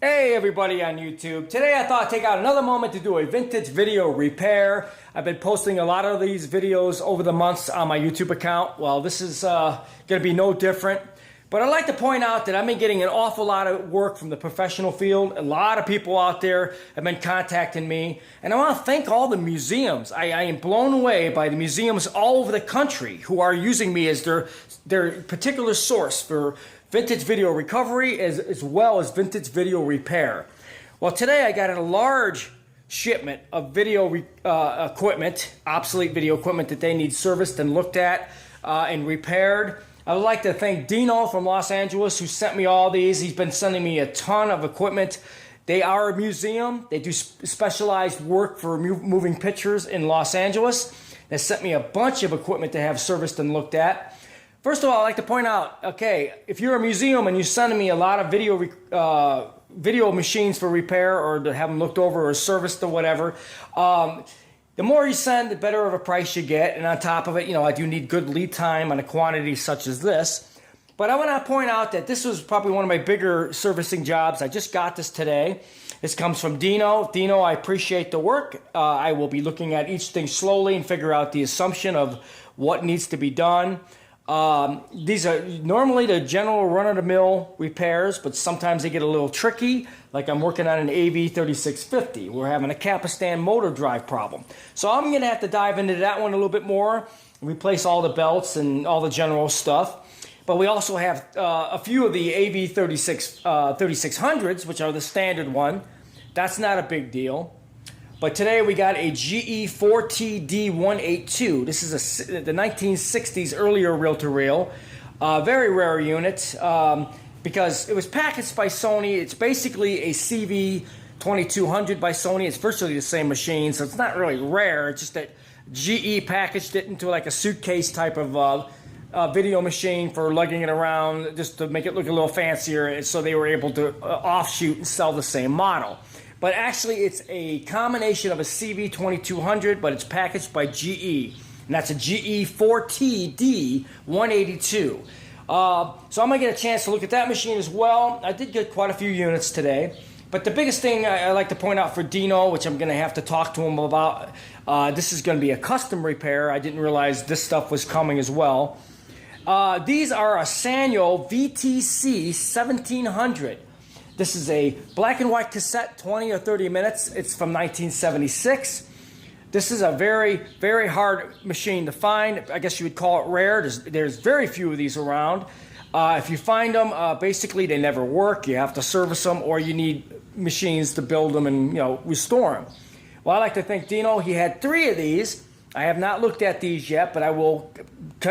Hey everybody on YouTube. Today I thought I'd take out another moment to do a vintage video repair. I've been posting a lot of these videos over the months on my YouTube account. Well, this is going to be no different. But I'd like to point out that I've been getting an awful lot of work from the professional field. A lot of people out there have been contacting me. And I want to thank all the museums. I am blown away by the museums all over the country who are using me as their particular source for vintage video recovery as well as vintage video repair. Well, today I got a large shipment of video equipment, obsolete video equipment that they need serviced and looked at and repaired. I would like to thank Dino from Los Angeles who sent me all these. He's been sending me a ton of equipment. They are a museum. They do specialized work for moving pictures in Los Angeles. They sent me a bunch of equipment to have serviced and looked at. First of all, I'd like to point out, okay, if you're a museum and you're sending me a lot of video machines for repair or to have them looked over or serviced or whatever, the more you send, the better of a price you get. And on top of it, I do need good lead time on a quantity such as this. But I want to point out that this was probably one of my bigger servicing jobs. I just got this today. This comes from Dino. Dino, I appreciate the work. I will be looking at each thing slowly and figure out the assumption of what needs to be done. These are normally the general run-of-the-mill repairs, but sometimes they get a little tricky. Like I'm working on an AV 3650. We're having a Capistan motor drive problem. So I'm going to have to dive into that one a little bit more, replace all the belts and all the general stuff. But we also have a few of the AV 3600s, which are the standard one. That's not a big deal. But today we got a GE4TD182. This is the 1960s earlier reel-to-reel. Very rare unit because it was packaged by Sony. It's basically a CV2200 by Sony. It's virtually the same machine, so it's not really rare. It's just that GE packaged it into like a suitcase type of video machine for lugging it around just to make it look a little fancier, and so they were able to offshoot and sell the same model. But actually, it's a combination of a CV2200, but it's packaged by GE. And that's a GE4TD182. So I'm going to get a chance to look at that machine as well. I did get quite a few units today. But the biggest thing I like to point out for Dino, which I'm going to have to talk to him about, this is going to be a custom repair. I didn't realize this stuff was coming as well. These are a Sanyo VTC-7100. This is a black and white cassette, 20 or 30 minutes. It's from 1976. This is a very, very hard machine to find. I guess you would call it rare. There's very few of these around. If you find them, basically they never work. You have to service them, or you need machines to build them and restore them. Well, I'd like to thank Dino. He had 3 of these. I have not looked at these yet, but I will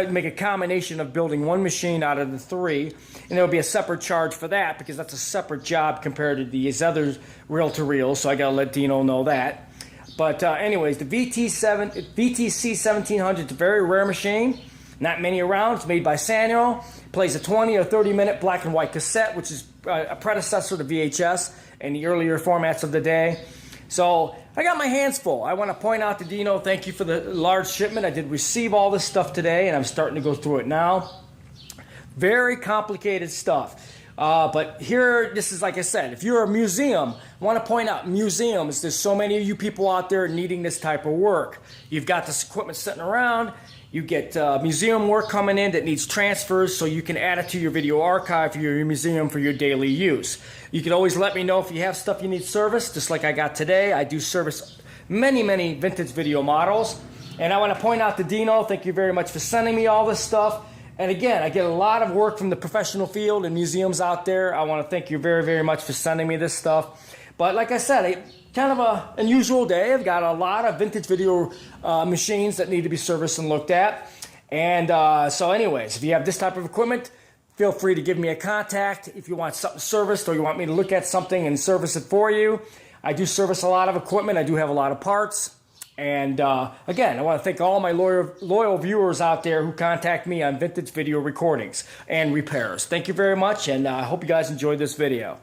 make a combination of building one machine out of the 3, and there will be a separate charge for that because that's a separate job compared to these other reel-to-reels, so I got to let Dino know that. But anyways, the VTC-1700 is a very rare machine, not many around. It's made by Sanyo. Plays a 20 or 30 minute black and white cassette, which is a predecessor to VHS and the earlier formats of the day. So I got my hands full. I want to point out to Dino, thank you for the large shipment. I did receive all this stuff today, and I'm starting to go through it now. Very complicated stuff. But here, this is like I said, if you're a museum, I want to point out museums, there's so many of you people out there needing this type of work. You've got this equipment sitting around. You get museum work coming in that needs transfers so you can add it to your video archive for your museum for your daily use. You can always let me know if you have stuff you need serviced, just like I got today. I do service many, many vintage video models. And I want to point out to Dino, thank you very much for sending me all this stuff. And again, I get a lot of work from the professional field and museums out there. I want to thank you very, very much for sending me this stuff. But like I said, kind of an unusual day. I've got a lot of vintage video machines that need to be serviced and looked at. And so anyways, if you have this type of equipment, feel free to give me a contact if you want something serviced or you want me to look at something and service it for you. I do service a lot of equipment. I do have a lot of parts. And again, I want to thank all my loyal viewers out there who contact me on vintage video recordings and repairs. Thank you very much, and I hope you guys enjoyed this video.